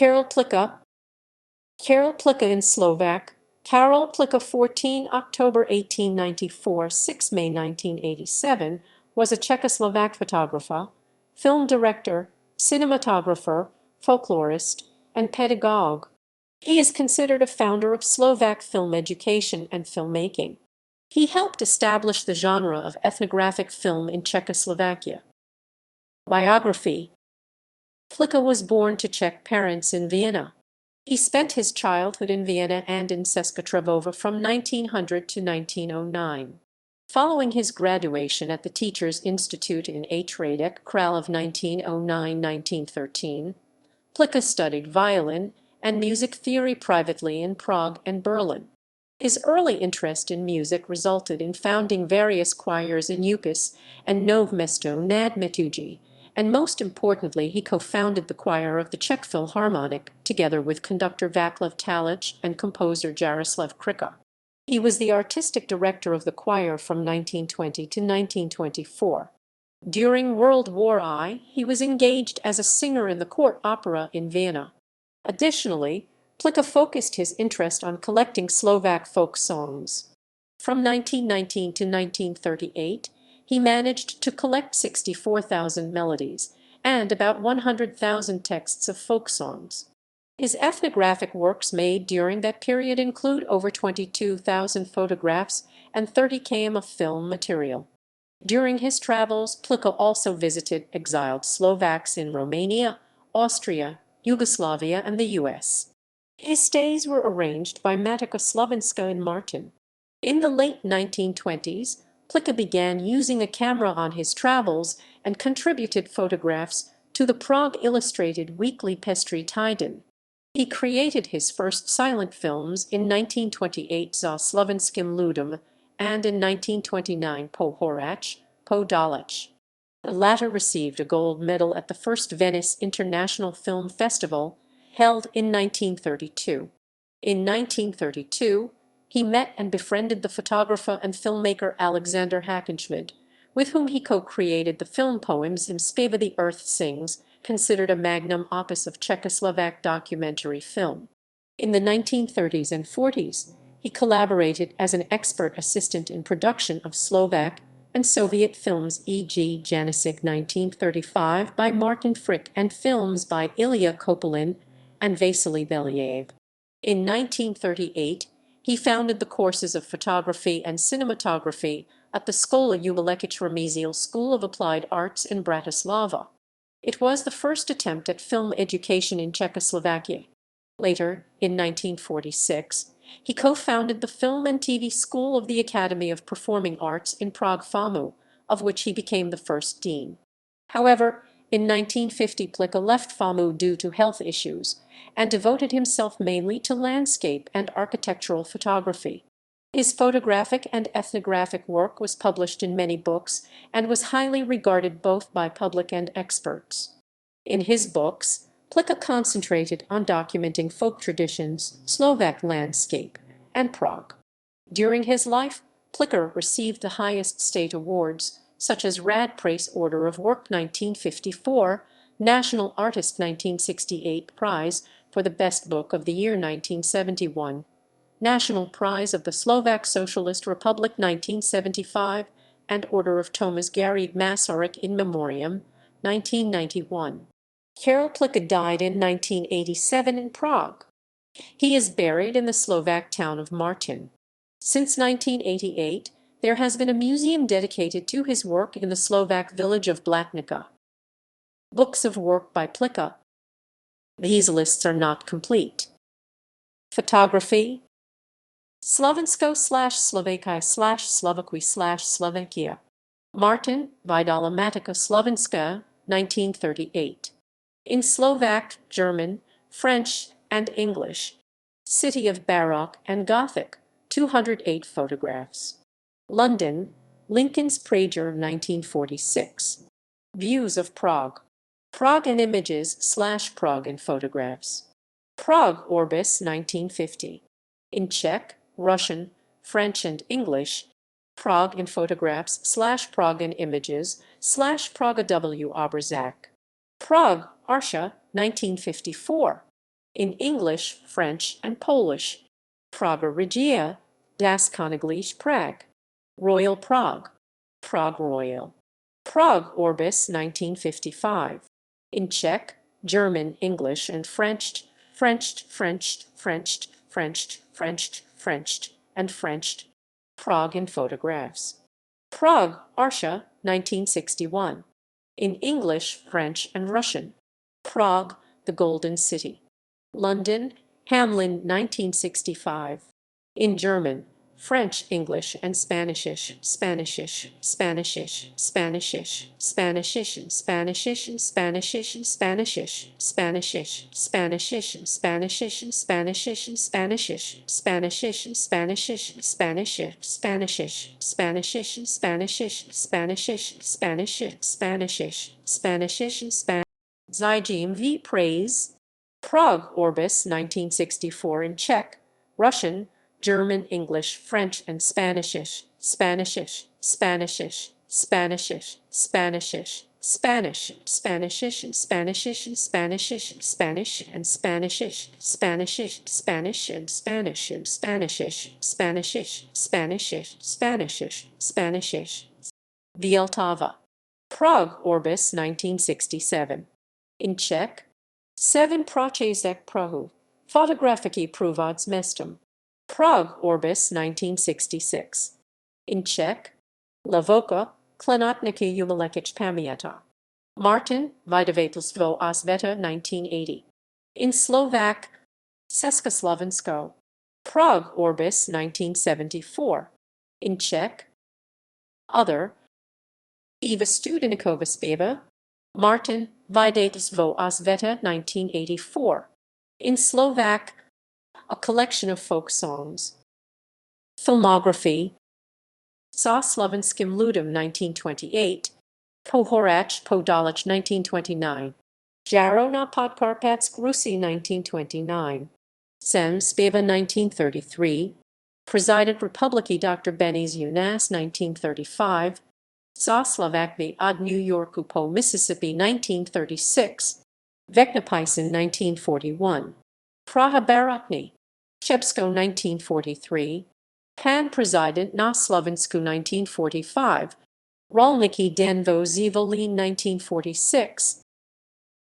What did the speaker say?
Karel Plicka. Karel Plicka in Slovak. Karol Plicka, 14 October 1894, 6 May 1987, was a Czechoslovak photographer, film director, cinematographer, folklorist, and pedagogue. He is considered a founder of Slovak film education and filmmaking. He helped establish the genre of ethnographic film in Czechoslovakia. Biography. Plicka was born to Czech parents in Vienna. He spent his childhood in Vienna and in Českoslovakia from 1900 to 1909. Following his graduation at the Teachers' Institute in Hradec Král of 1909–1913, Plicka studied violin and music theory privately in Prague and Berlin. His early interest in music resulted in founding various choirs in Ukaz and Nové Mesto nad Metují, and most importantly he co-founded the choir of the Czech Philharmonic together with conductor Václav Talić and composer Jaroslav Krika. He was the artistic director of the choir from 1920 to 1924. During World War I, he was engaged as a singer in the court opera in Vienna. Additionally, Plicka focused his interest on collecting Slovak folk songs. From 1919 to 1938, he managed to collect 64,000 melodies and about 100,000 texts of folk songs. His ethnographic works made during that period include over 22,000 photographs and 30 km of film material. During his travels, Plicka also visited exiled Slovaks in Romania, Austria, Yugoslavia, and the U.S. His stays were arranged by Matica Slovenska in Martin. In the late 1920s, Plicka began using a camera on his travels and contributed photographs to the Prague illustrated weekly Pestry Týden. He created his first silent films in 1928 Za slovenským ľudom and in 1929 Po Horách, Po Dálech. The latter received a gold medal at the first Venice International Film Festival, held in 1932. In 1932, he met and befriended the photographer and filmmaker Alexander Hackenschmidt, with whom he co-created the film poems Im Zpěva the Earth Sings, considered a magnum opus of Czechoslovak documentary film. In the 1930s and 40s, he collaborated as an expert assistant in production of Slovak and Soviet films, e.g. Janicek 1935 by Martin Frick and films by Ilya Kopylin and Vasily Belyaev. In 1938, he founded the courses of photography and cinematography at the Škola Uměleckých Remesiel School of Applied Arts in Bratislava. It was the first attempt at film education in Czechoslovakia. Later, in 1946, he co-founded the Film and TV School of the Academy of Performing Arts in Prague FAMU, of which he became the first dean. However, in 1950 Plicka left FAMU due to health issues and devoted himself mainly to landscape and architectural photography. His photographic and ethnographic work was published in many books and was highly regarded both by public and experts. In his books, Plicka concentrated on documenting folk traditions, Slovak landscape, and Prague. During his life, Plicka received the highest state awards, such as Rad Prace Order of Work 1954, National Artist 1968 Prize for the Best Book of the Year 1971, National Prize of the Slovak Socialist Republic 1975, and Order of Tomáš Garrigue Masaryk in Memoriam 1991. Karel Plicka died in 1987 in Prague. He is buried in the Slovak town of Martin. Since 1988, there has been a museum dedicated to his work in the Slovak village of Blatnica. Books of work by Plicka. These lists are not complete. Photography. Slovensko/Slovakia/Slovaky/Slovakia. Martin, Vydala Matica Slovenska, 1938. In Slovak, German, French, and English. City of Baroque and Gothic, 208 photographs. London, Lincoln's Prager, 1946. Views of Prague. Prague in Images/Prague in Photographs. Prague Orbis, 1950. In Czech, Russian, French, and English. Prague in Photographs/Prague in Images/Praga W. Obrazak. Prague, Arsha, 1954. In English, French, and Polish. Praga Regia, Das Königliche Prag. Royal Prague. Prague Royal. Prague Orbis 1955. In Czech, German, English, and French, and French. Prague in photographs. Prague, Arsha, 1961. In English, French, and Russian. Prague, the Golden City. London, Hamlin, 1965. In German, French, English, and Spanishish, Spanishish, Spanishish, Spanishish, Spanishish, Spanishish, Spanishish, Spanishish, Spanishish, Spanishish, Spanishish, Spanishish, Spanishish, Spanishish, Spanishish, Spanish, Spanishish, Spanishish, Spanishish, Spanishish, Spanish, Spanish, Spanishish, Spanish. Zygem v. Praise. Prague Orbis 1964 in Czech, Russian, German, English, French, and Spanishish, Spanishish, Spanishish, Spanishish, Spanishish, Spanish, Spanishish, Spanishish, Spanishish, Spanish, and Spanishish, Spanishish, Spanish, and Spanish, and Spanishish, Spanishish, Spanishish, Spanishish, Spanishish. Vltava. Prague Orbis 1967. In Czech, 7 Pračezek Prahu, Fotografický průvod s městem. Prague Orbis 1966. In Czech, Lavoka, Klenotniki Umalekich Pamieta. Martin, Vydavatelstvo Osveta 1980. In Slovak, Československo. Prague Orbis 1974. In Czech, Other, Eva Studenikova Speva. Martin, Vydavatelstvo Osveta 1984. In Slovak, A Collection of Folk Songs. Filmography. Za Slovenským ľudom 1928. Pohorach Podalach 1929. Jaro na Podkarpatsk Rusi 1929. Sem Speva 1933. President Republiky Dr. Benny's UNAS 1935. Za Slovakvi od New Yorku po Mississippi 1936. Veknapisen 1941. Praha Barokny. Chebsko 1943. Pan President na Slovensku 1945. Rolniki Denvo Zivolin 1946.